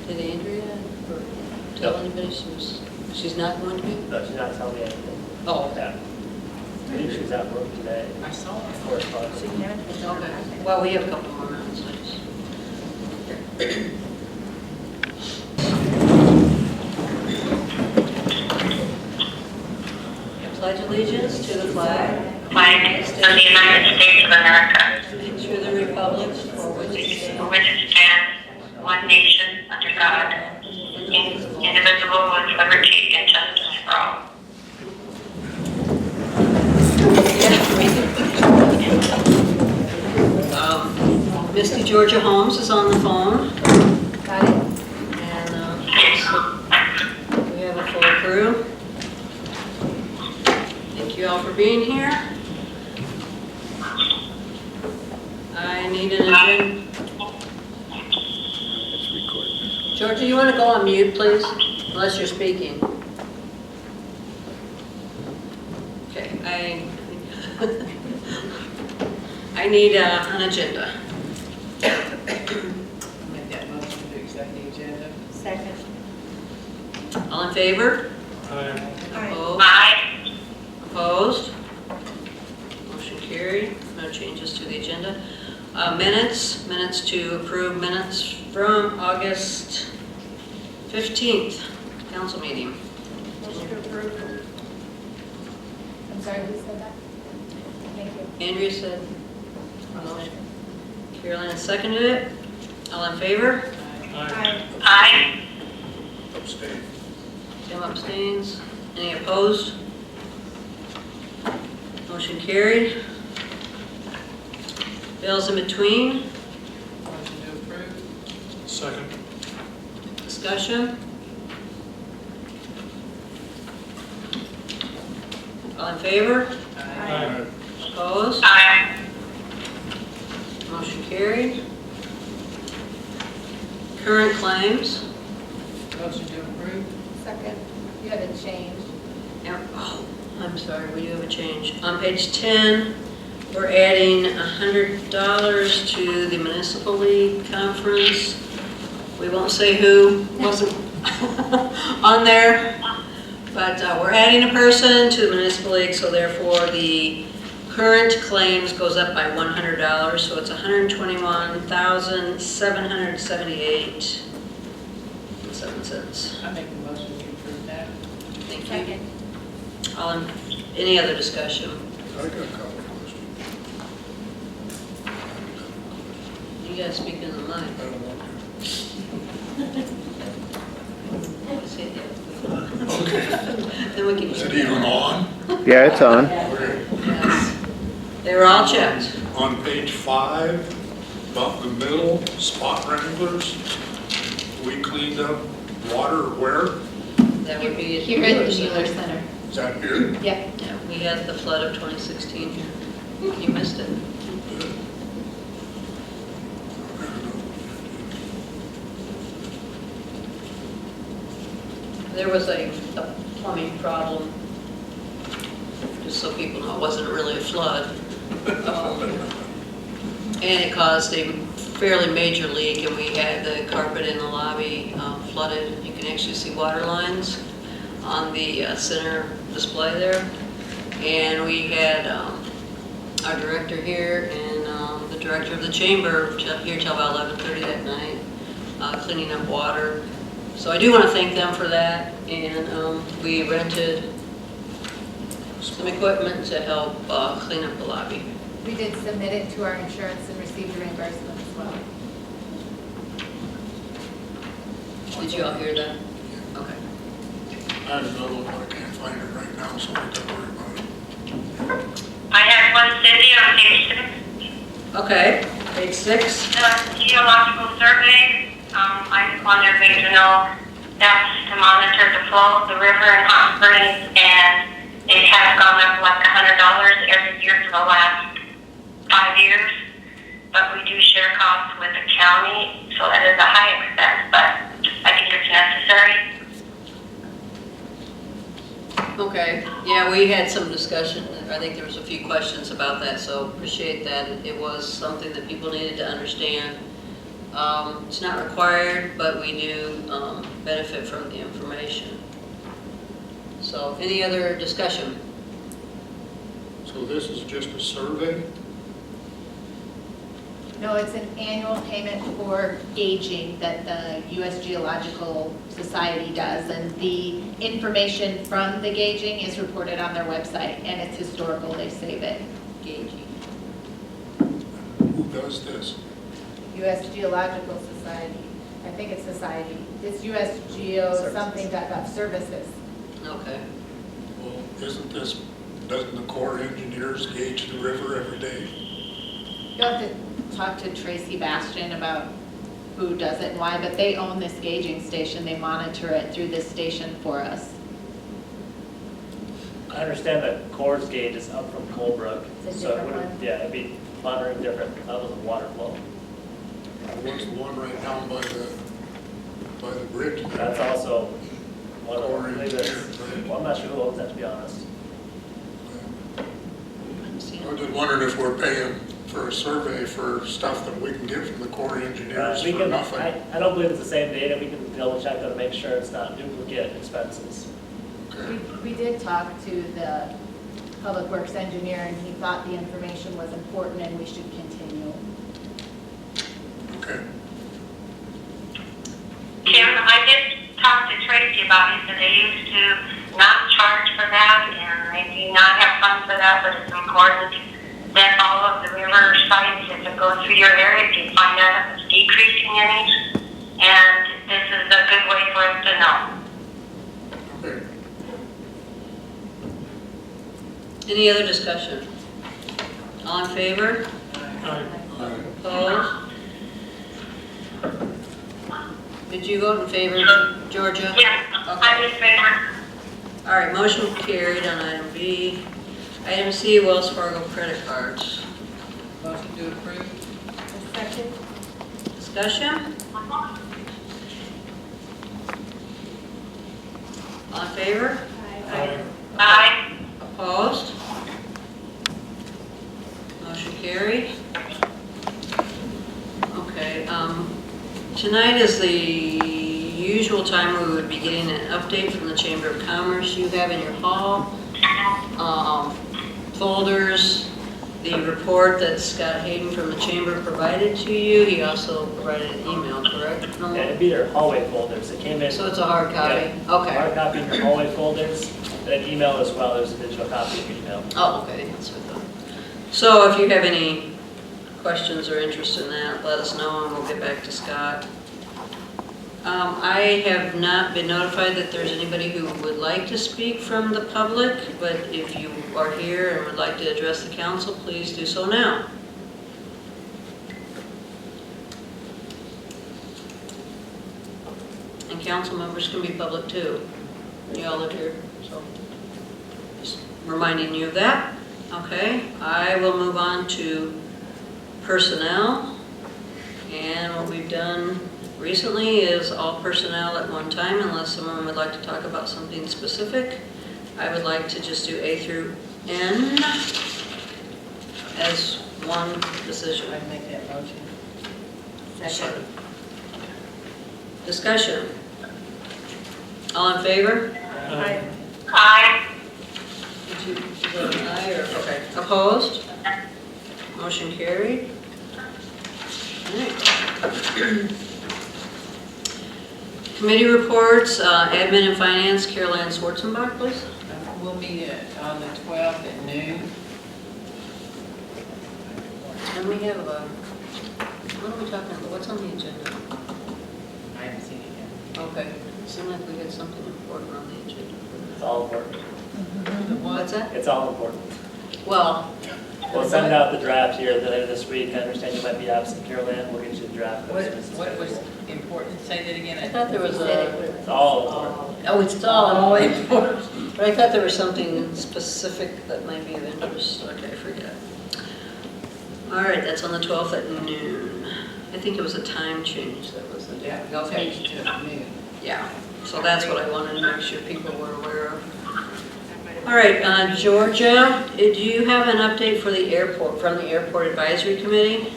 Did Andrea tell anybody she's not going to be? No, she's not telling me anything. Oh, Yeah. I think she's at work today. I saw it. Correspondence. okay. Well, we have a couple more rounds. So just- Pledge allegiance to the flag flag of the United States of America, and to the republic for which it stands, for which it stands, one nation, under God, indivisible, with liberty and justice for all. Misty Georgia Holmes is on the phone. Got it. And we have a full crew. Thank you all for being here. I need an agenda. Georgia, you want to go on mute, please? Unless you're speaking. Okay, I need an agenda. Make that motion to accept the agenda. Second. All in favor? Aye. Opposed? Aye. Opposed? Motion carried. No changes to the agenda. Minutes to approve minutes from August 15th, council meeting. Motion to approve. I'm sorry, who said that? Thank you. Andrea said, motion. Carolyn seconded it. All in favor? Aye. Aye. Tim abstains. Any opposed? Motion carried. Bills in between. Motion to approve. Second. Discussion. All in favor? Aye. Opposed? Aye. Motion carried. Current claims. Motion to approve. Second. You had a change. Oh, I'm sorry, we do have a change. On page 10, we're adding $100 to the Municipal League Conference. We won't say who wasn't on there, but we're adding a person to the Municipal League, so therefore the current claims goes up by $100, so it's $121,778.07. I make a motion to approve that. Thank you. Second. Any other discussion? I got a couple of questions. You guys speak in the mic. I don't want Say it. to. Okay. Then we can. Is it even on? Yeah, it's on. Okay. Yes. They were all checked. On page 5, about the middle, spot wranglers, we cleaned up water where? That would be. Here at the Mueller Center. Is that here? Yep. Yeah, we had the flood of 2016 here. You missed it. There was a plumbing problem, just so people know, it wasn't really a flood. And it caused a fairly major leak, and we had the carpet in the lobby flooded. You can actually see water lines on the center display there. And we had our director here and the director of the chamber here till about 11:30 that night, cleaning up water. So I do want to thank them for that, and we rented some equipment to help clean up the lobby. We did submit it to our insurance and received a reimbursement as well. Did you all hear that? Okay. I have another one, but I can't find it right now, so I don't worry about it. I have one, Cindy, on page 6. Okay, page 6. The geological survey, I just want everybody to know that's to monitor the flow of the river in Hot Springs, and it has gone up like $100 every year for the last 5 years. But we do share costs with the county, so that is a high expense. But Yeah, we had some discussion, I think there was a few questions about that, so appreciate that. It was something that people needed to understand. It's not required, but we do benefit from the information. So, any other discussion? So this is just a survey? No, it's an annual payment for gauging that the U.S. Geological Society does, and the information from the gauging is reported on their website, and it's historical, they save it. Gauging. Who does this? U.S. Geological Society, I think it's Society, it's U.S. Geo something .gov services. Okay. Well, doesn't the Corps of Engineers gauge the river every day? You'll have to talk to Tracy Bastian about who does it and why, but they own this gauging station. They monitor it through this station for us. I understand that Coors gauge is up from Colebrook. It's a so it different wouldn't- one? Yeah, it'd be monitoring different levels of water flow. What's the one right down by the bridge there? That's also one of Corps them. of I believe that's- Engineers, right? Well, I'm not sure who owns that, to be honest. I was just wondering if we're paying for a survey for stuff that we can get from the Corps of Engineers We for can, nothing. I don't believe it's the same data. We can double check that to make sure it's not duplicate expenses. Okay. We did talk to the Public Works engineer, and he thought the information was important and we should continue. Okay. Kim, I did talk to Tracy about it, that they used to not charge for that, and they do not have funds for that, but it's important that all of the river sites, if it goes through your area, if you find out if it's decreasing any, and this is a good way for us to know. Okay. Any other discussion? All in favor? Aye. Opposed? Did you vote in favor, Georgia? Yes, I'm in favor. All right, motion carried on item B. Item C, Wells Fargo credit cards. Motion to approve. A second? Discussion? All in favor? Aye. Opposed? Motion carried. Okay, tonight is the usual time we would be getting an update from the Chamber of Commerce. You have in your hall folders, the report that Scott Hayden from the Chamber provided to you. He also provided an email, correct? No? Yeah, it'd be their hallway folders. It came in. So it's a hard copy? Yeah. Okay. Hard copy in your hallway folders, and an email as well. There's a digital copy of your email. Oh, okay, that's what I thought. So if you have any questions or interest in that, let us know and we'll get back to Scott. I have not been notified that there's anybody who would like to speak from the public, but if you are here and would like to address the council, please do so now. And council members can be public too. You all live here, so just reminding you of that. Okay, I will move on to personnel. And what we've done recently is all personnel at one time, unless someone would like to talk about something specific. I would like to just do A through N as one decision. I make that motion. Second. Discussion. All in favor? Aye. Did you vote aye or, okay, opposed? Motion carried. All right. Committee reports, admin and finance, Carol Ann Schwarzenbach, please. We'll meet on the 12th at noon. And we have, what are we talking about? What's on the agenda? I haven't seen it Okay, it seemed like we had something important on the agenda. It's all important. yet. The What's that? It's all important. Well, We'll send out the draft here later this week. I understand you might be absent, Carol Ann. We'll get you the draft. What was important? Say that again. I thought there was a, It's all important. oh, it's all important. But I thought there was something specific that might be of interest. Okay, I forget. All right, that's on the 12th at noon. I think it was a time change that was the. Yeah, they'll Okay. change to noon. Yeah, so that's what I wanted to make sure people were aware of. All right, Georgia, do you have an update for the airport, from the Airport Advisory Committee?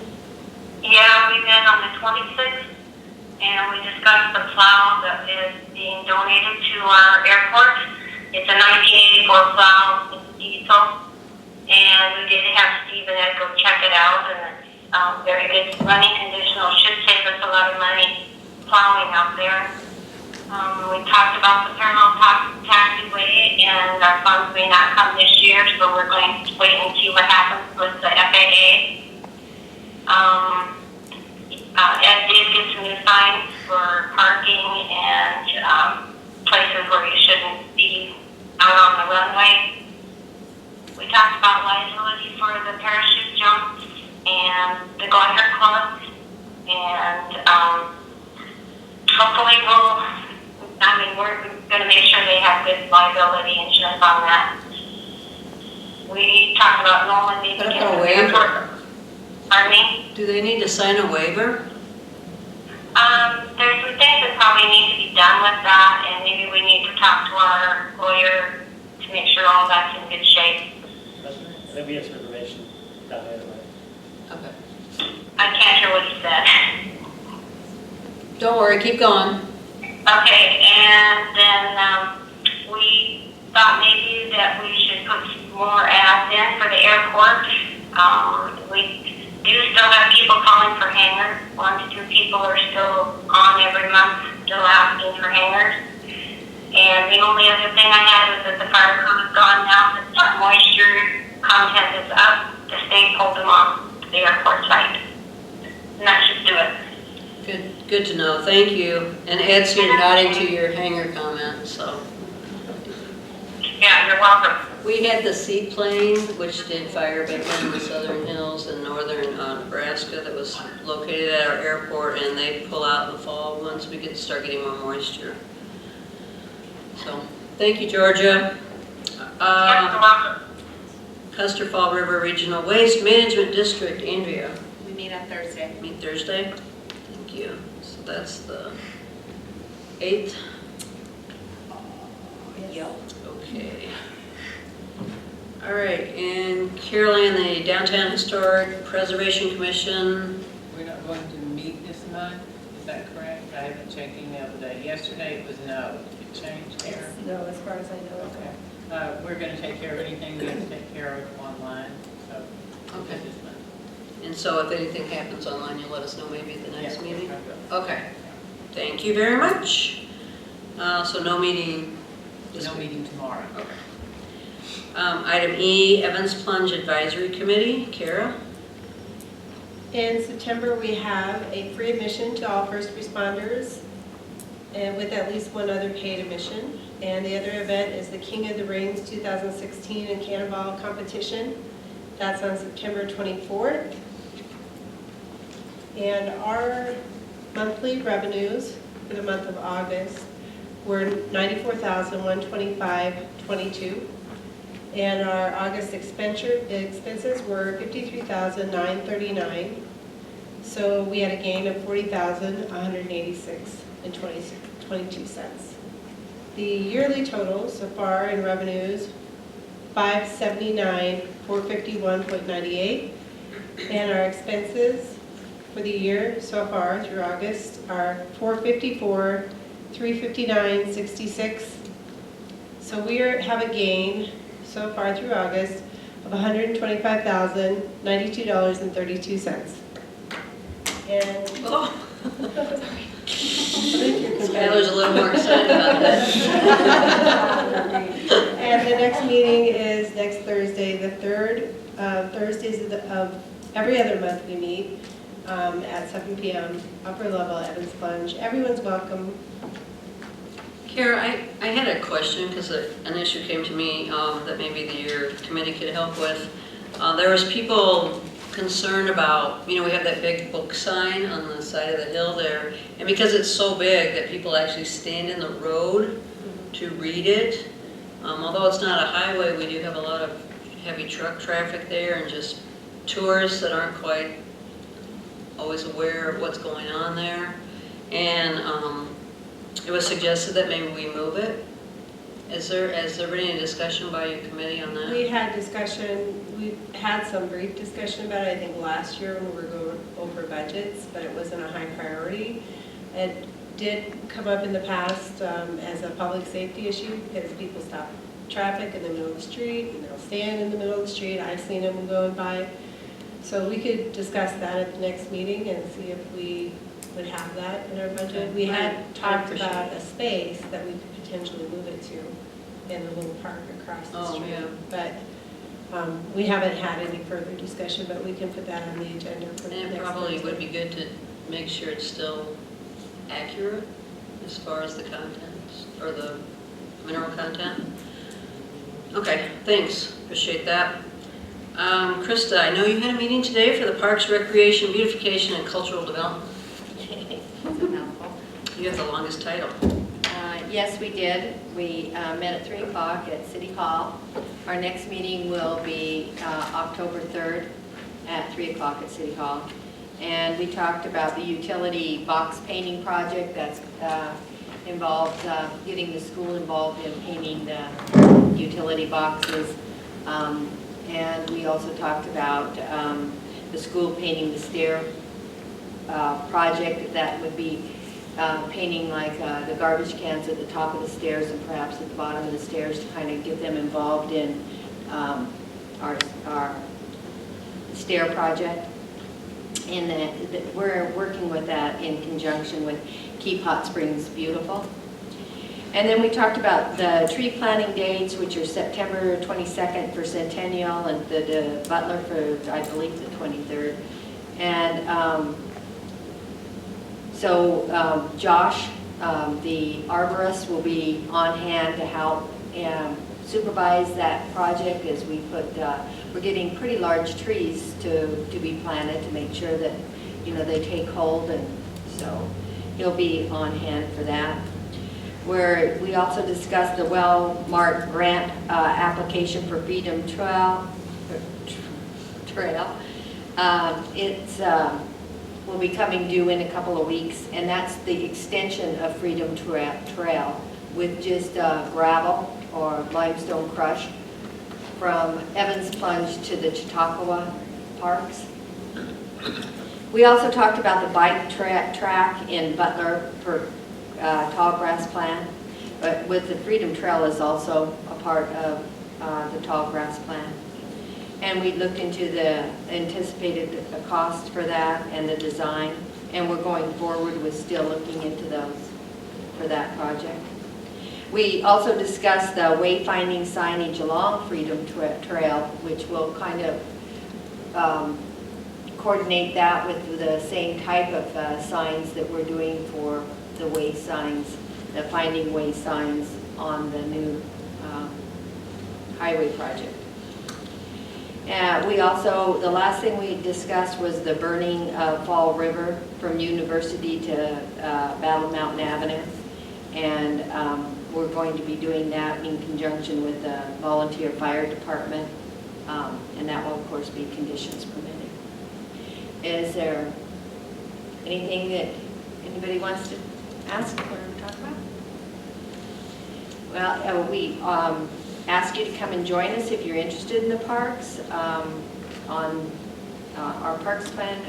Yeah, we met on the 26th, and we discussed the plow that is being donated to our airport. It's a 1984 plow, it's diesel, and we did have Steve and Ed go check it out, and it's very good running conditional, should save us a lot of money plowing out there. We talked about the Paramount taxiway, and our funds may not come this year, so we're going to wait and see what happens with the FAA. Ed did get some new signs for parking and places where you shouldn't be out on the runway. We talked about liability for the parachute jumps and the glider clubs, and hopefully we're going to make sure they have good liability insurance on that. We talked about Nolan needs to What get about the waiver? airport. Pardon me? Do they need to sign a waiver? There's some things that probably need to be done with that, and maybe we need to talk to our lawyer to make sure all that's in good shape. I think we have some information that way. Okay. I can't hear what he said. Don't worry, keep going. Okay, and then we thought maybe that we should put some more ads in for the airport. We do still have people calling for hangars. 1 to 2 people are still on every month, still asking for hangars. And the only other thing I had was that the fire code is gone now. The moisture content is up. The state pulled them off the airport site. And that should do it. Good to know, thank you. And Ed's here nodding to your hangar comment, so. Yeah, you're welcome. We had the seaplane, which did fire victims in the Southern Hills and northern Nebraska, that was located at our airport, and they pull out in the fall once we start getting more moisture. So, thank you, Georgia. Yes, you're welcome. Custer Fall River Regional Waste Management District, Andrea. We meet on Thursday. Meet Thursday? Thank you. So that's the 8th? Yep. Okay. All right, and Caroline, the Downtown Historic Preservation Commission, We're not going to meet this month, is that correct? I haven't checked email today. Yesterday it was no. Did it change there? No, as far as I know. Okay. We're going to take care of anything we have to take care of online, so. Okay. This month. and so if anything happens online, you'll let us know maybe at the next Yeah, meeting? I will. Okay, thank you very much. So no meeting this No week? meeting tomorrow. Okay. Item E, Evans Plunge Advisory Committee, Kara? In September, we have a free admission to all first responders, and with at least one other paid admission. And the other event is the King of the Rings 2016 in Cannonball competition. That's on September 24th. And our monthly revenues for the month of August were $94,125.22. And our August expenses were $53,939. So we had a gain of $40,186.22. The yearly total so far in revenues, $579,451.98. And our expenses for the year so far through August are $454,359.66. So we have a gain so far through August of $125,092.32. And Oh, Skylar's Skylar's a little more excited about that. And the next meeting is next Thursday, the third Thursdays of every other month we meet at 7 p.m. upper level Evans Plunge. Everyone's welcome. Kara, I had a question because an issue came to me that maybe your committee could help with. There was people concerned about, we have that big book sign on the side of the hill there, and because it's so big that people actually stand in the road to read it. Although it's not a highway, we do have a lot of heavy truck traffic there and just tourists that aren't quite always aware of what's going on there. And it was suggested that maybe we move it Has there been any discussion by your committee on that? We had discussion, we had some brief discussion about it, I think last year when we were going over budgets, but it wasn't a high priority. It did come up in the past as a public safety issue because people stop traffic in the middle of the street and they'll stand in the middle of the street. I've seen them going by. So we could discuss that at the next meeting and see if we would have that in our budget. We had talked about a space that we could potentially move it to in the little park across the Oh, street. yeah. But we haven't had any further discussion, but we can put that on the agenda for And next it probably would Thursday. be good to make sure it's still accurate as far as the contents, or the mineral content. Okay, thanks, appreciate that. Krista, I know you had a meeting today for the Parks, Recreation, Beautification, and Cultural Development. That's a mouthful. You have the longest title. Yes, we did. We met at 3 o'clock at City Hall. Our next meeting will be October 3rd at 3 o'clock at City Hall. And we talked about the utility box painting project that's involved getting the school involved in painting the utility boxes. And we also talked about the school painting the stair project that would be painting like the garbage cans at the top of the stairs and perhaps at the bottom of the stairs to kind of get them involved in our stair project. And that we're working with that in conjunction with Keep Hot Springs Beautiful. And then we talked about the tree planting dates, which are September 22nd for Centennial and the Butler for, I believe, the 23rd. And so Josh, the arborist, will be on hand to help supervise that project as we put, we're getting pretty large trees to be planted to make sure that, you know, they take hold, and so he'll be on hand for that. Where we also discussed the well-marked grant application for Freedom Trail. It's will be coming due in a couple of weeks, and that's the extension of Freedom Trail with just gravel or limestone crush from Evans Plunge to the Chautauqua Parks. We also talked about the bike track in Butler for tall grass plan, but with the Freedom Trail is also a part of the tall grass plan. And we looked into the anticipated cost for that and the design, and we're going forward with still looking into those for that project. We also discussed the wayfinding signage along Freedom Trail, which will kind of coordinate that with the same type of signs that we're doing for the way signs, the finding way signs on the new highway project. We also, the last thing we discussed was the burning of Fall River from University to Battle Mountain Avenue. And we're going to be doing that in conjunction with the volunteer fire department. And that will, of course, be conditions permitted. Is there anything that anybody wants to ask or talk about? Well, we ask you to come and join us if you're interested in the parks on our Parks Plan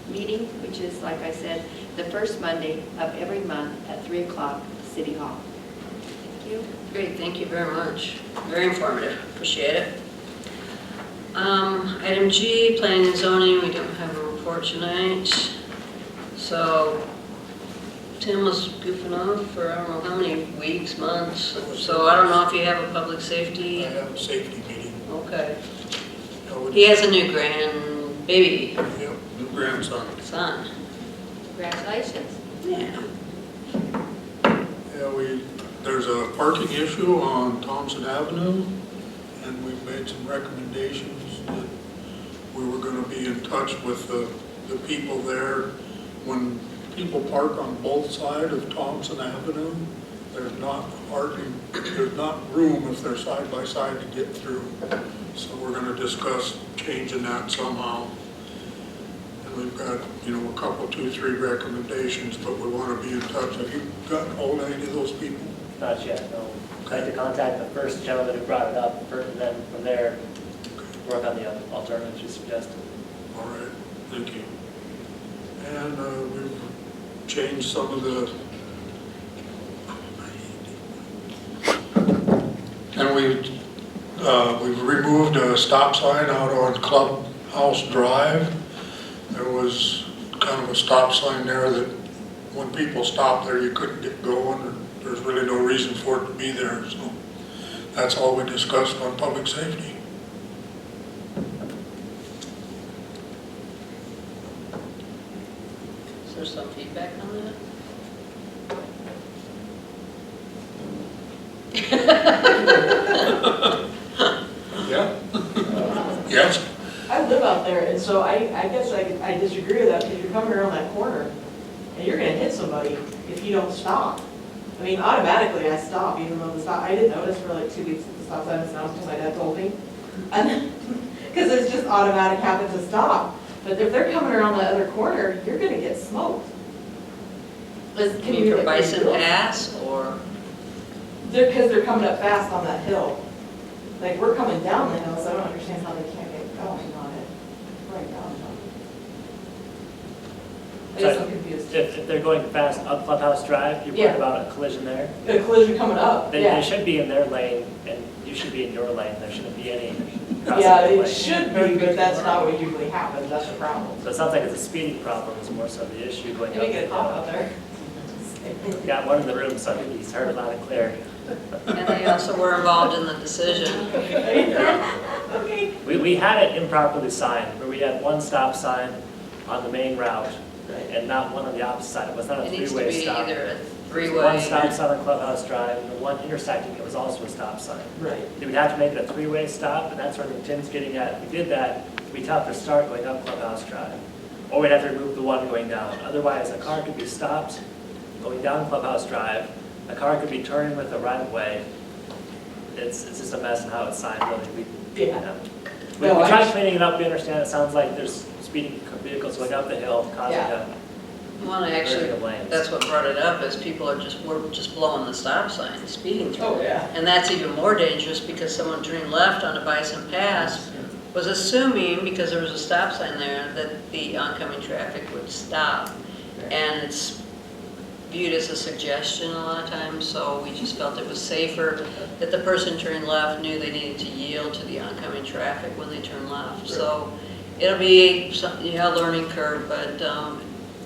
meeting, which is, like I said, the first Monday of every month at 3 o'clock, City Hall. Thank you. Great, thank you very much. Very informative, appreciate it. Item G, planning and zoning, we don't have a report tonight. So Tim was goofing off for I don't know how many weeks, months. So I don't know if you have a public I safety. have a safety meeting. Okay. Oh, He has a new grandbaby, Yep, new grandson. son. Congratulations. Yeah. Yeah, there's a parking issue on Thompson Avenue, and we've made some recommendations that we were going to be in touch with the people there. When people park on both sides of Thompson Avenue, there's not parking, there's not room if they're side by side to get through. So we're going to discuss changing that somehow. And we've got, a couple, 2, 3 recommendations, but we want to be in touch. Have you gotten hold of any of those people? Not yet, no. I'd like to contact the first gentleman who brought it up, and then from there, work on the alternatives you suggested. All right, thank you. And we've changed some of the, and we've removed a stop sign out on Clubhouse Drive. There was kind of a stop sign there that when people stopped there, you couldn't get going, and there's really no reason for it to be there, so that's all we discussed on public safety. Is there some feedback on that? Yeah? Yes? I live out there, and so I guess I disagree with that, because you're coming around that corner, and you're gonna hit somebody if you don't stop. I mean, automatically I stop, even though I didn't notice for like 2 weeks that the stop sign was down until my dad told me. And, because it's just automatic habit to stop. But if they're coming around that other corner, you're gonna get smoked. You mean for Bison Pass, or? Because they're coming up fast on that hill. Like, we're coming down the hill, so I don't understand how they can't get going on it right now. I guess I'm confused. If they're going fast up Clubhouse Drive, you're Yeah. worried about a collision there? A collision coming up, They yeah. should be in their lane, and you should be in your lane. There shouldn't be any crossing Yeah, the it lane. should be, but that's not what usually happens, that's the problem. So it sounds like it's a speeding problem, is more so the issue going Can up we get a and cop down. out there? Got one in the room, so I think he's heard it loud and clear. And they also were involved in the decision. Okay. We had it improperly signed, where we had one stop sign on the main route, and not one on the opposite side. It was not a It needs to three-way be stop. either a One three-way. stop sign on Clubhouse Drive, and the one intersecting it was also a stop sign. Right. They would have to make it a three-way stop, and that's where Tim's getting at. If we did that, it'd be tough to start going up Clubhouse Drive. Or we'd have to remove the one going down. Otherwise, a car could be stopped going down Clubhouse Drive. A car could be turning with the right-of-way. It's just a mess in how it's signed, really. Yeah. We No, I tried just- cleaning it up. We understand it sounds like there's speeding vehicles going up the hill, causing Yeah. Well, a actually, diversion of lanes. that's what brought it up, is people we're just blowing the stop sign, speeding through Oh, it. yeah. And that's even more dangerous because someone turning left on a Bison Pass was assuming, because there was a stop sign there, that the oncoming traffic would stop. And it's viewed as a suggestion a lot of times, so we just felt it was safer that the person turning left knew they needed to yield to the oncoming traffic when they turn left. So it'll be a learning curve, but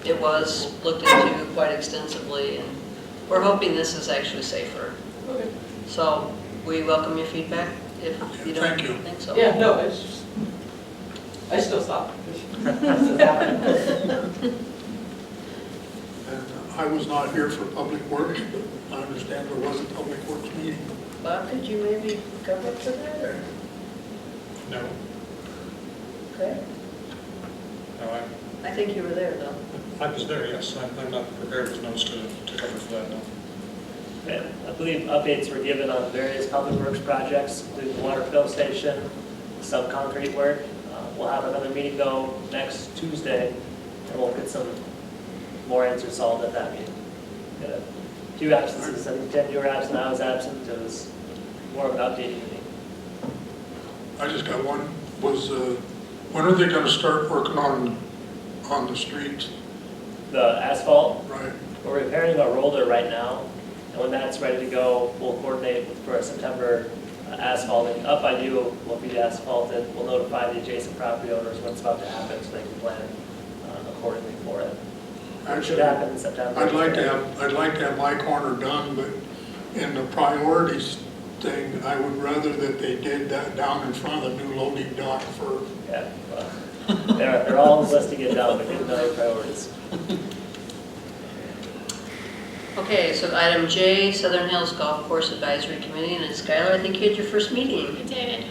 it was looked into quite extensively, and we're hoping this is actually safer. Okay. So we welcome your feedback if you don't Thank you. think so. Yeah, no, it's just, I still stop. This is happening. And I was not here for Public Works, but I understand there was a Public Works meeting. Bob, could you maybe come up to that, or? No, Okay. no, I think you were there, though. I was there, yes. I'm not prepared with notes to cover for that, no. And I believe updates were given on various public works projects, including the water fill station, some concrete work. We'll have another meeting though next Tuesday, and we'll get some more answers solved at that meeting. Got a few absences. I think Tim, you were absent, I was absent. It was more of an updating meeting. I just got one, when are they gonna start working on the streets? The asphalt, Right, we're repairing a roller right now, and when that's ready to go, we'll coordinate for a September asphalting. Up by you will be asphalted. We'll notify the adjacent property owners what's about to happen so they can plan accordingly for it. It should actually, happen in September. I'd like to have my corner done, but in the priorities thing, I would rather that they did that down in front of the new loading dock for, Yeah, well, they're all on the list to get done, but get another priorities. Okay, so item J, Southern Hills Golf Course Advisory Committee, and Skylar, I think you had your first meeting. We did.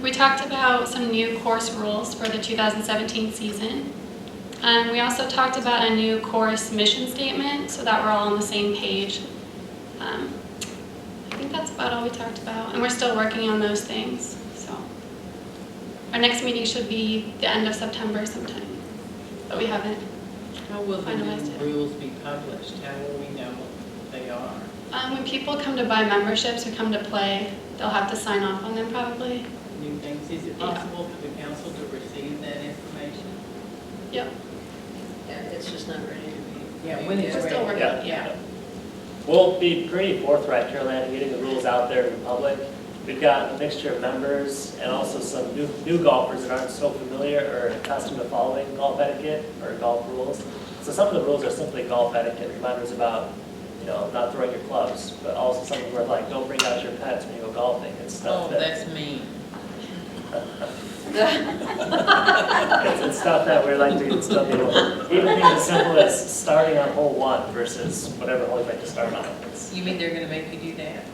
We talked about some new course rules for the 2017 season. We also talked about a new course mission statement so that we're all on the same page. I think that's about all we talked about, and we're still working on those things. So our next meeting should be the end of September sometime, but we haven't. How will the Finalized new it. rules be published? How will we know what they are? When people come to buy memberships who come to play, they'll have to sign off on them probably. New things, is it possible for the council to receive that information? Yep. Yeah, it's just not ready to be. Yeah, when it's We're still ready. working, Yeah. yeah. We'll be pretty forthright, Carolina, in getting the rules out there to the public. We've got a mixture of members and also some new golfers that aren't so familiar or accustomed to following golf etiquette or golf rules. So some of the rules are simply golf etiquette, reminders about, not throwing your clubs, but also something where like, don't bring out your pets when you go golfing and stuff. Oh, that's mean. It's stuff that we like to instill people. Even things as simple as starting on hole 1 versus whatever hole you like to start on. It's- You mean they're gonna make you do that?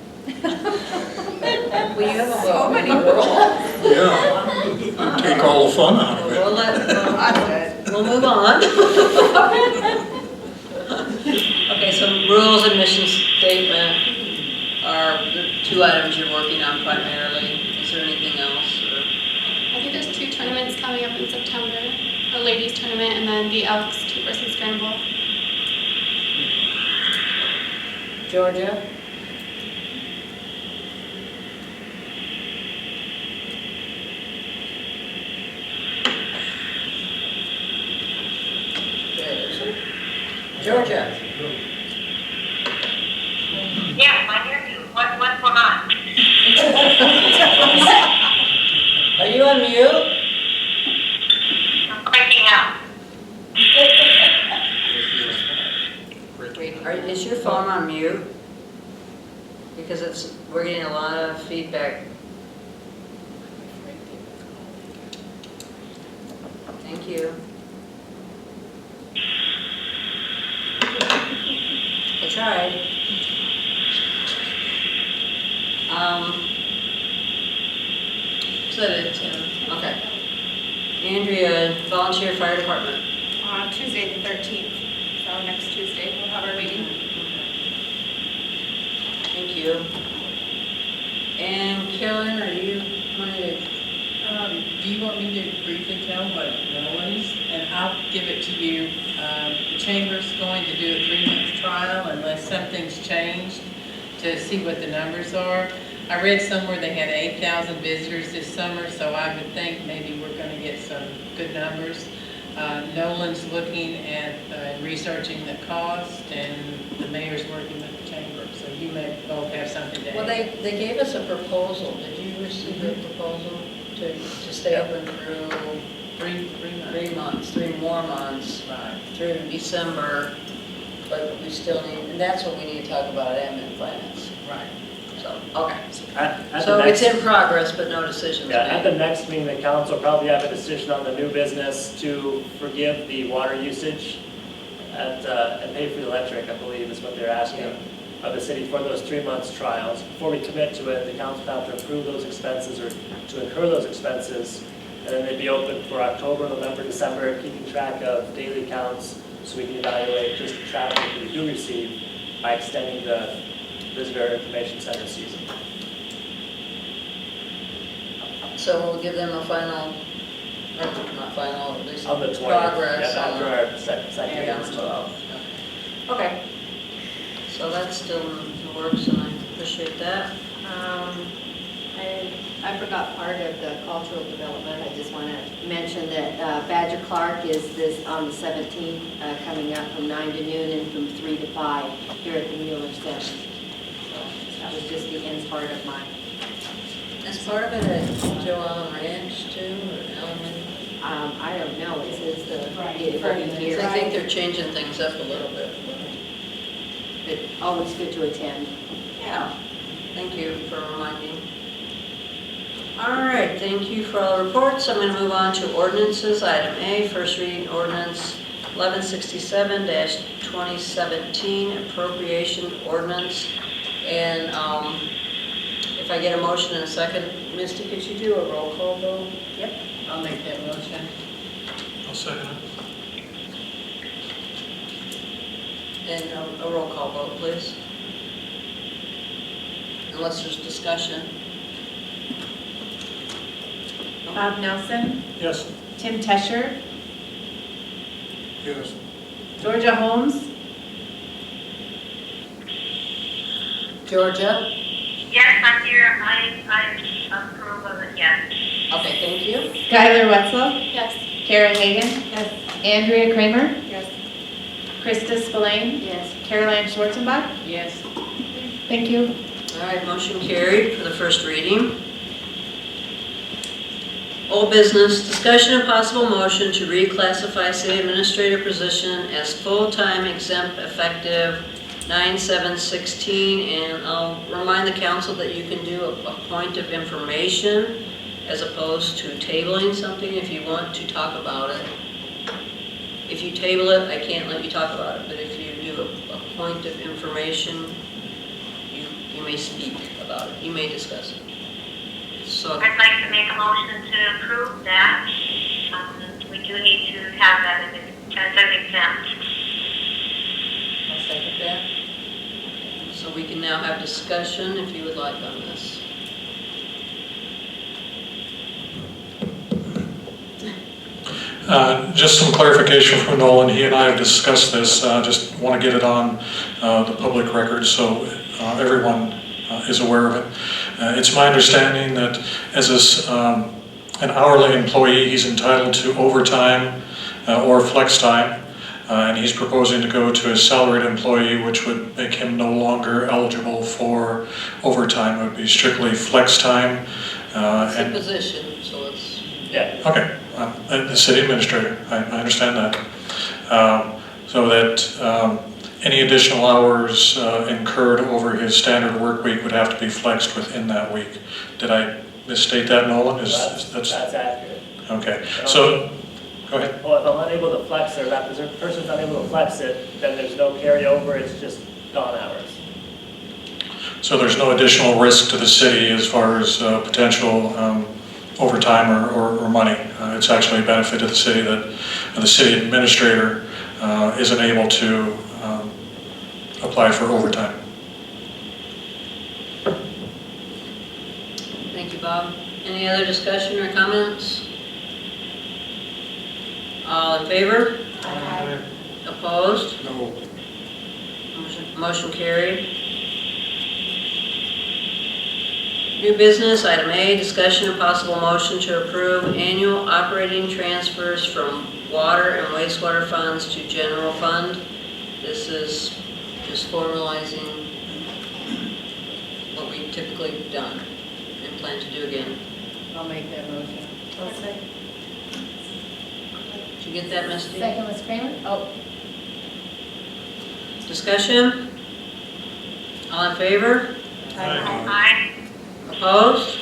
We have so many rules. Yeah, take all the fun out of it. We'll move on. Okay, so rules and mission statement are the 2 items you're working on primarily. Is there anything else? Or? I think there's 2 tournaments coming up in September, a ladies tournament and then the Elks 2-person scramble. Georgia? Georgia? Yes, I hear you. What's going on? Are you on mute? I'm breaking up. Is your phone on mute? Because we're getting a lot of feedback. Thank you. I tried. So did Tim. Okay. Andrea, volunteer fire department. On Tuesday the 13th, so next Tuesday we'll have our meeting. Thank you. And Carolyn, are you wanting to? Do you want me to briefly tell what Nolan's, and I'll give it to you. The chamber's going to do a 3-month trial unless something's changed to see what the numbers are. I read somewhere they had 8,000 visitors this summer, so I would think maybe we're going to get some good numbers. Nolan's looking at researching the cost, and the mayor's working with the chamber, so you may both have something to add. Well, they gave us a proposal. Did you receive the proposal to stay open through 3 months, 3 more months, Right. through December? But we still need, and that's what we need to talk about at admin and finance. Right. So, okay. At So the it's next- in progress, but no decisions Yeah, at the made. next meeting, the council will probably have a decision on the new business to forgive the water usage and pay for the electric, I believe is what they're asking of the city for those 3 months trials. Before we commit to it, the council will have to approve those expenses or to incur those expenses, and then they'd be open for October, November, December, keeping track of daily counts so we can evaluate just the traffic that we do receive by extending the visitor information center season. So we'll give them a final, or not final, at least On the 20th, progress yeah, on after our second maybe on the meeting. 12th. Okay. So that's still in the works, and I appreciate that. I forgot part of the cultural development. I just want to mention that Badger Clark is on the 17th, coming up from 9 to noon and from 3 to 5 here at the Mueller Center. So that was just the end part of mine. Is part of it at Joe Allen Ranch too, or Allen? I don't know, it says the, Right. here, I think they're changing things up a little bit. but always good to attend. Yeah. Thank you for reminding. All right, thank you for all the reports. I'm going to move on to ordinances. Item A, first reading ordinance 1167-2017, appropriation ordinance. And if I get a motion in a second, Misty, could you do a roll call vote? Yep, I'll make that motion. I'll second it. And a roll call vote, please. Unless there's discussion. Bob Nelson, Yes. Tim Tesher, Yes. Georgia Holmes, Georgia? Yes, I'm here. I approve of it, yes. Okay, thank you. Skylar Wetzel, Yes. Kara Hagan, Yes. Andrea Kramer, Yes. Krista Spillane, Yes. Caroline Schwarzenbach. Yes. Thank you. All right, motion carried for the first reading. Old business, discussion and possible motion to reclassify city administrator position as full-time exempt effective 9/7/16. And I'll remind the council that you can do a point of information as opposed to tabling something if you want to talk about it. If you table it, I can't let you talk about it, but if you do a point of information, you may speak about it, you may discuss it. So, I'd like to make a motion to approve that. We do need to have that as an exempt. I'll second that. so we can now have discussion if you would like on this. Just some clarification from Nolan. He and I have discussed this. Just want to get it on the public record so everyone is aware of it. It's my understanding that as an hourly employee, he's entitled to overtime or flex time. And he's proposing to go to a salaried employee, which would make him no longer eligible for overtime. It would be strictly flex time. It's a position, so it's, Yeah. Okay, the city administrator, I understand that. So that any additional hours incurred over his standard work week would have to be flexed within that week. Did I misstate that, Nolan? That's accurate. Okay, so, go ahead. Well, if I'm unable to flex it, or that person's unable to flex it, then there's no carryover, it's just gone hours. So there's no additional risk to the city as far as potential overtime or money. It's actually a benefit to the city that the city administrator isn't able to apply for overtime. thank you, Bob. Any other discussion or comments? All in favor? Opposed? No. Motion carried. New business, item A, discussion and possible motion to approve annual operating transfers from water and wastewater funds to general fund. This is just formalizing what we've typically done and plan to do again. I'll make that motion. Did you get that, Misty? Second was Kramer? Oh, Discussion? All in favor? Aye. Opposed?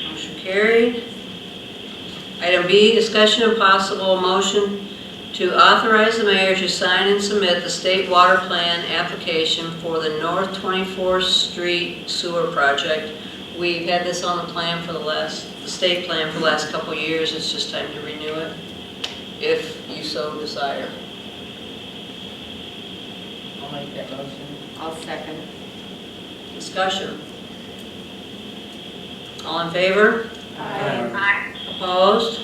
Motion carried. Item B, discussion and possible motion to authorize the mayor to sign and submit the state water plan application for the North 24th Street sewer project. We've had this on the plan for the state plan for the last couple of years. It's just time to renew it, if you so desire. I'll make that motion. I'll second. Discussion. All in favor? Aye. Opposed?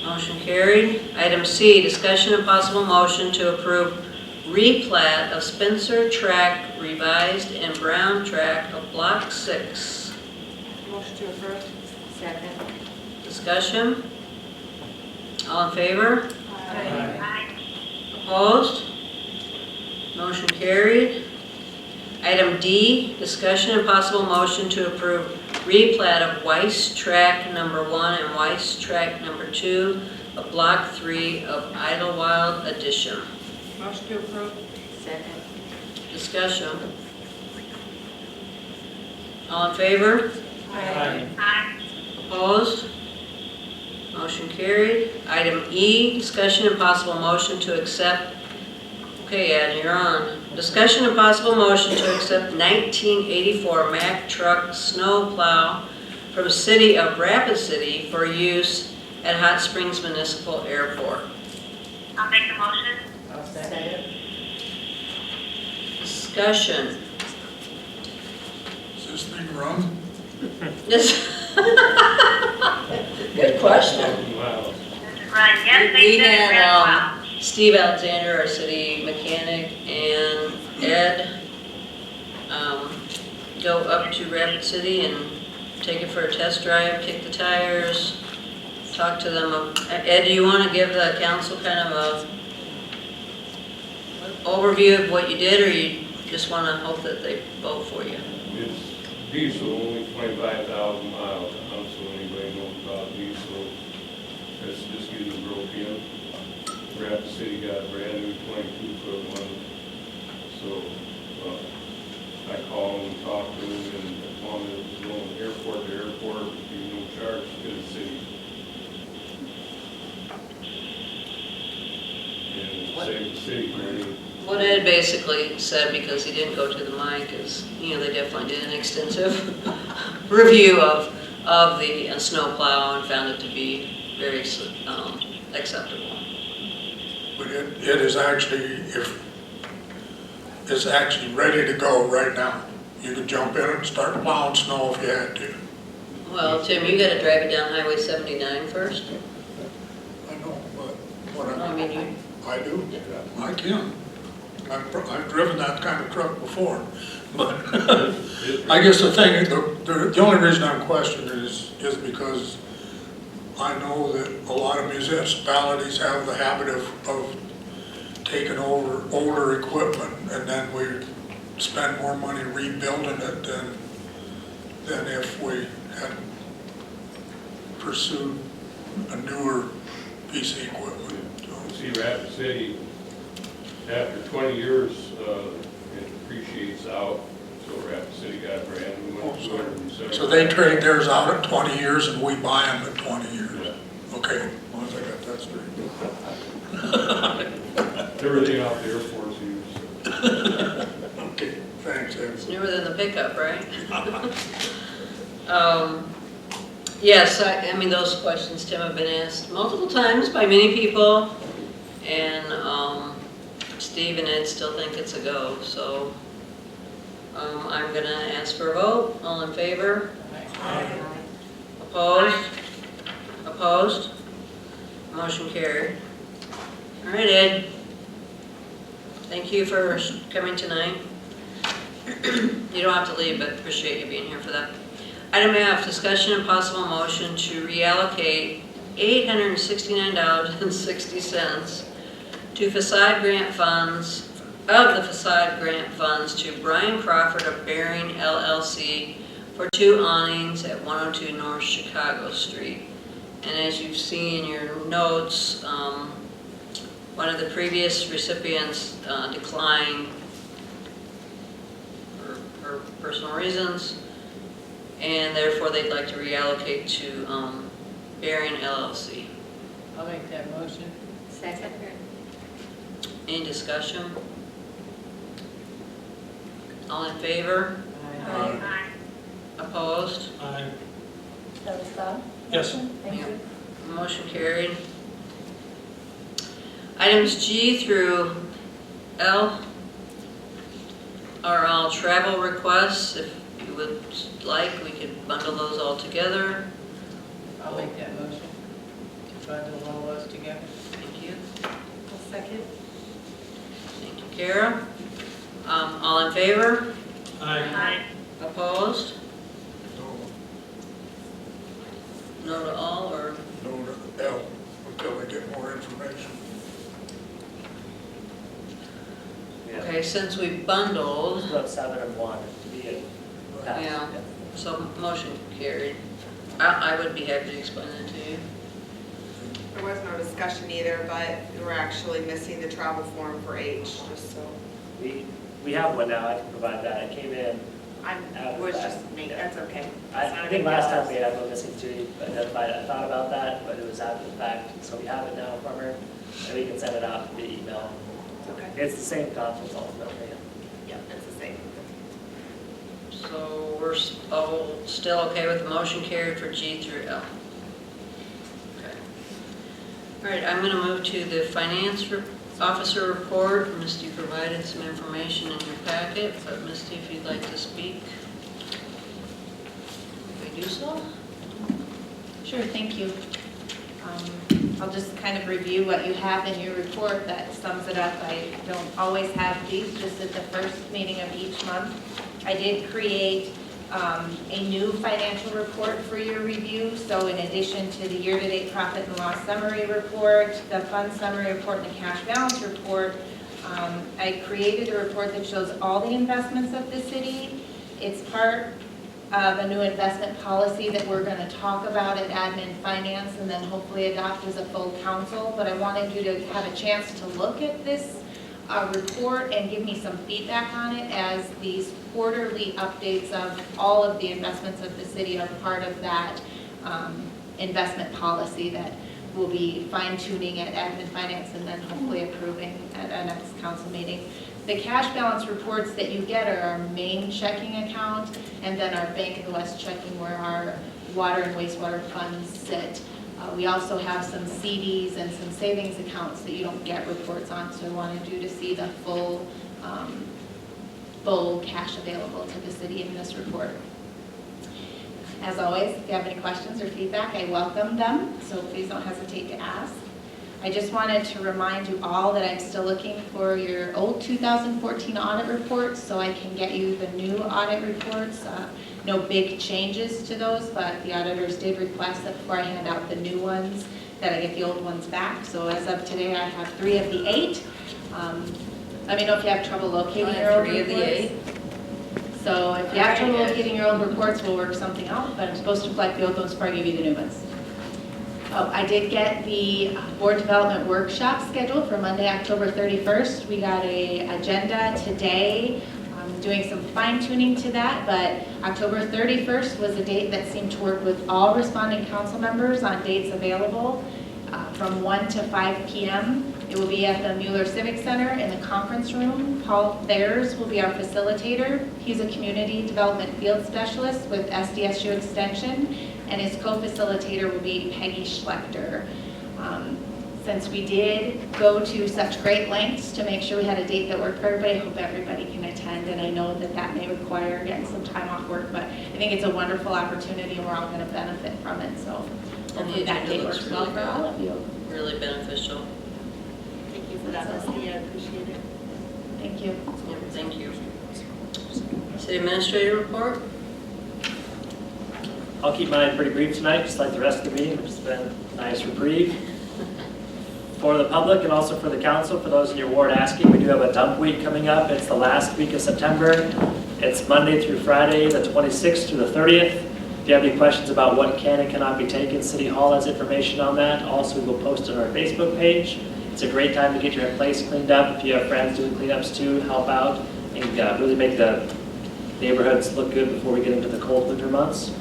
Motion carried. Item C, discussion and possible motion to approve replat of Spencer Track Revised and Brown Track of Block 6. Motion to approve. Second. Discussion? All in favor? Aye. Opposed? Motion carried. Item D, discussion and possible motion to approve replat of Weiss Track Number 1 and Weiss Track Number 2 of Block 3 of Idlewild Addition. Motion to approve. Second. Discussion. All in favor? Aye. Aye. Opposed? Motion carried. Item E, discussion and possible motion to accept, okay, Ed, you're on. Discussion and possible motion to accept 1984 Mack truck snow plow from City of Rapid City for use at Hot Springs Municipal Airport. I'll make the motion. I'll second it. Discussion. Does this thing run? Good question. Wow. Right, yes, they We did it really had well. Steve Alexander, our city mechanic, and Ed go up to Rapid City and take it for a test drive, kick the tires, talk to them. Ed, do you want to give the council kind of a overview of what you did, or you just want to hope that they vote for you? It's diesel, only 25,000 miles, so anybody knows about diesel. It's just getting broke in. Rapid City got a brand new 22-foot one, so I call them and talk to them, and as long as it's going airport to airport, there's no charge to the city. And save the city money. What Ed basically said, because he didn't go to the mic, is, they definitely did an extensive review of the snowplow and found it to be very acceptable. But it is actually, it's actually ready to go right now. You could jump in and start plowing snow if you had to. Well, Tim, you got to drive it down Highway 79 first. I know, but what I mean, I do, I can. I've driven that kind of truck before. But I guess the thing, the only reason I'm questioning is because I know that a lot of municipalities have the habit of taking over older equipment, and then we spend more money rebuilding it than if we had pursued a newer piece of equipment. See, Rapid City, after 20 years, it appreciates out, so Rapid City got a brand new one. So they trade theirs out at 20 years and we buy them at 20 years? Yeah. Okay, as long as I got that straight. Everything out the airport's used. Okay, thanks, Ed. it's newer than the pickup, right? Yes, I mean, those questions, Tim, have been asked multiple times by many people, and Steve and Ed still think it's a go, so I'm going to ask for a vote. All in favor? Aye. Opposed? Opposed? Motion carried. All right, Ed. Thank you for coming tonight. You don't have to leave, but appreciate you being here for that. Item F, discussion and possible motion to reallocate $869.60 to facade grant funds, of the facade grant funds to Brian Crawford of Bearing LLC for 2 awnings at 102 North Chicago Street. And as you've seen in your notes, one of the previous recipients declined for personal reasons, and therefore they'd like to reallocate to Bearing LLC. I'll make that motion. Second. Any discussion? All in favor? Aye. Opposed? Aye. That was Bob? Yes. Thank you. Motion carried. Items G through L are all travel requests. If you would like, we could bundle those all together. I'll make that motion to bundle all those together. Thank you. I'll second. Thank you, Kara. All in favor? Aye. Opposed? No, No to all, or? no to L until we get more information. Yeah. Okay, since we bundled, It's about 7 and 1 to be it. Yeah. so motion carried. I would be happy to explain that to you. There was no discussion either, but we're actually missing the travel form for H, just so. We have one now, I can provide that. It came in, Was just me, that's okay. I think last time we had one missing too, identified. I thought about that, but it was after the fact. So we have it now from her, and we can send it out via email. Okay. It's the same conference ultimately. Yeah, it's the same. So we're still okay with the motion carried for G through L? Okay. All right, I'm going to move to the finance officer report. Misty provided some information in your packet, but Misty, if you'd like to speak, we do so. Sure, thank you. I'll just kind of review what you have in your report that sums it up. I don't always have these, just at the first meeting of each month. I did create a new financial report for your review. So in addition to the year-to-date profit and loss summary report, the fund summary report, and the cash balance report, I created a report that shows all the investments of the city. It's part of a new investment policy that we're going to talk about at Admin Finance and then hopefully adopt as a full council. But I wanted you to have a chance to look at this report and give me some feedback on it, as these quarterly updates of all of the investments of the city are part of that investment policy that we'll be fine-tuning at Admin Finance and then hopefully approving at our next council meeting. The cash balance reports that you get are our main checking account and then our Bank of the West checking, where our water and wastewater funds sit. We also have some CDs and some savings accounts that you don't get reports on, so I wanted you to see the full cash available to the city in this report. As always, if you have any questions or feedback, I welcome them, so please don't hesitate to ask. I just wanted to remind you all that I'm still looking for your old 2014 audit reports so I can get you the new audit reports. No big changes to those, but the auditors did request that before I hand out the new ones, that I get the old ones back. So as of today, I have 3 of the 8. Let me know if you have trouble locating your old reports. 3 of the 8. So if you have trouble locating your old reports, we'll work something out, but I'm supposed to collect the old ones before I give you the new ones. Oh, I did get the board development workshop scheduled for Monday, October 31st. We got an agenda today. I'm doing some fine tuning to that, but October 31st was a date that seemed to work with all responding council members on dates available from 1 to 5 p.m. It will be at the Mueller Civic Center in the conference room. Paul Thayers will be our facilitator. He's a community development field specialist with SDSU Extension, and his co-facilitator will be Peggy Schlechter. Since we did go to such great lengths to make sure we had a date that worked for everybody, I hope everybody can attend, and I know that that may require getting some time off work, but I think it's a wonderful opportunity and we're all going to benefit from it, so hopefully that date works well for all of you. Really beneficial. Thank you for that, Leslie, I appreciate it. Thank you. Yeah, thank you. City Administrator report? I'll keep mine pretty brief tonight, just like the rest of the meeting, which has been a nice reprieve. For the public and also for the council, for those in your ward asking, we do have a dump week coming up. It's the last week of September. It's Monday through Friday, the 26th through the 30th. If you have any questions about what can and cannot be taken, City Hall has information on that. Also, we'll post it on our Facebook page. It's a great time to get your place cleaned up. If you have friends doing cleanups too, help out and really make the neighborhoods look good before we get into the cold winter months.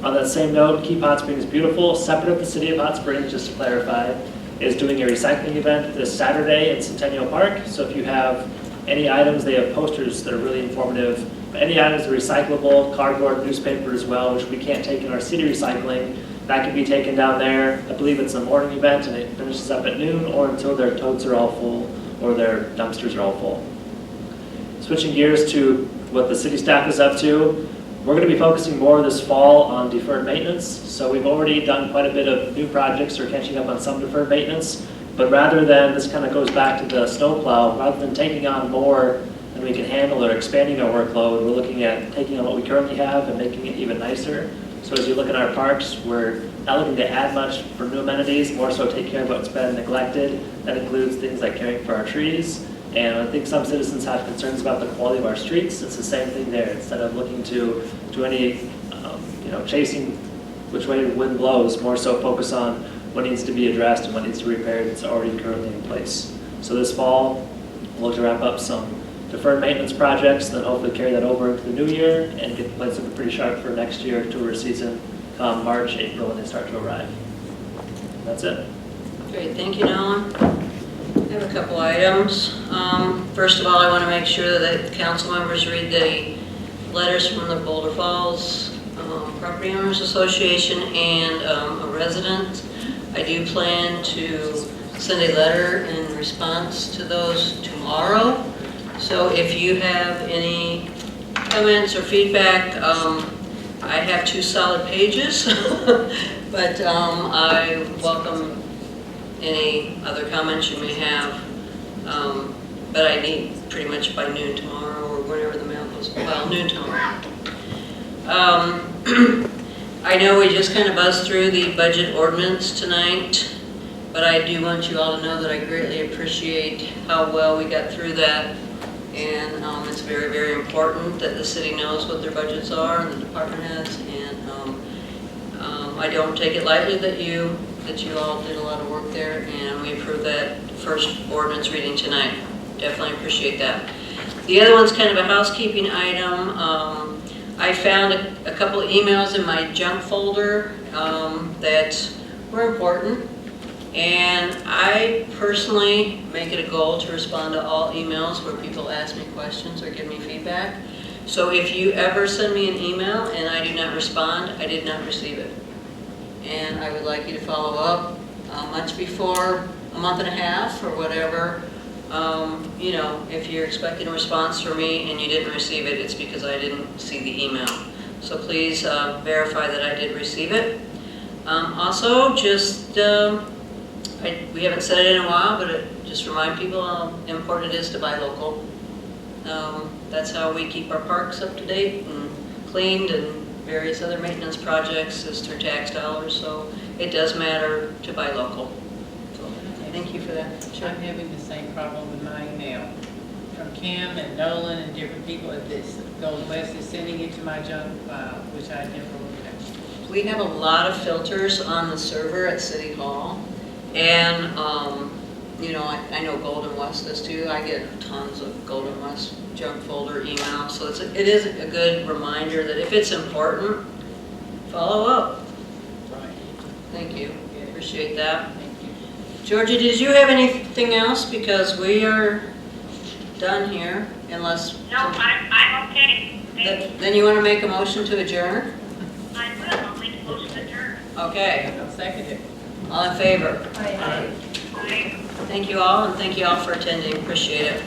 On that same note, Keep Hot Springs Beautiful, separate of the City of Hot Springs, just to clarify, is doing a recycling event this Saturday in Centennial Park. So if you have any items, they have posters that are really informative. Any items that are recyclable, cardboard, newspaper as well, which we can't take in our city recycling, that can be taken down there. I believe it's a morning event and it finishes up at noon, or until their totes are all full or their dumpsters are all full. Switching gears to what the city staff is up to, we're going to be focusing more this fall on deferred maintenance. So we've already done quite a bit of new projects or catching up on some deferred maintenance, but rather than, this kind of goes back to the snowplow, rather than taking on more than we can handle or expanding our workload, we're looking at taking on what we currently have and making it even nicer. So as you look at our parks, we're not looking to add much for new amenities, more so take care of what's been neglected. That includes things like caring for our trees. And I think some citizens have concerns about the quality of our streets. It's the same thing there. Instead of looking to any, chasing which way the wind blows, more so focus on what needs to be addressed and what needs to be repaired that's already currently in place. So this fall, we'll look to wrap up some deferred maintenance projects, then hopefully carry that over into the new year and get the place looking pretty sharp for next year tourist season, March, April, when they start to arrive. That's it. Great, thank you, Nolan. I have a couple items. First of all, I want to make sure that council members read the letters from the Boulder Falls Property Owners Association and a resident. I do plan to send a letter in response to those tomorrow. So if you have any comments or feedback, I have 2 solid pages But I welcome any other comments you may have. But I need pretty much by noon tomorrow, or whenever the mail goes, well, noon tomorrow. I know we just kind of buzzed through the budget ordinance tonight, but I do want you all to know that I greatly appreciate how well we got through that. And it's very, very important that the city knows what their budgets are and the department heads. And I don't take it lightly that you all did a lot of work there, and we approved that first ordinance reading tonight. Definitely appreciate that. The other one's kind of a housekeeping item. I found a couple of emails in my junk folder that were important. And I personally make it a goal to respond to all emails where people ask me questions or give me feedback. So if you ever send me an email and I do not respond, I did not receive it. And I would like you to follow up much before a month and a half or whatever. You know, if you're expecting a response from me and you didn't receive it, it's because I didn't see the email. So please verify that I did receive it. Also, just we haven't said it in a while, but just remind people how important it is to buy local. That's how we keep our parks up to date and cleaned, and various other maintenance projects is through tax dollars, so it does matter to buy local. So, thank you for that. I'm having the same problem with mine now. From Kim and Nolan and different people at this Golden West is sending it to my junk file, which I never looked at. We have a lot of filters on the server at City Hall, and you know, I know Golden West does too. I get tons of Golden West junk folder emails, so it is a good reminder that if it's important, follow up. Right. Thank you. Appreciate that. Thank you. Georgia, did you have anything else? Because we are done here, unless... No, I'm okay. Thank you. Then you want to make a motion to adjourn? I will, I'll make a motion to adjourn. Okay. I'll second it. All in favor? Bye. Thank you all, and thank you all for attending. Appreciate it.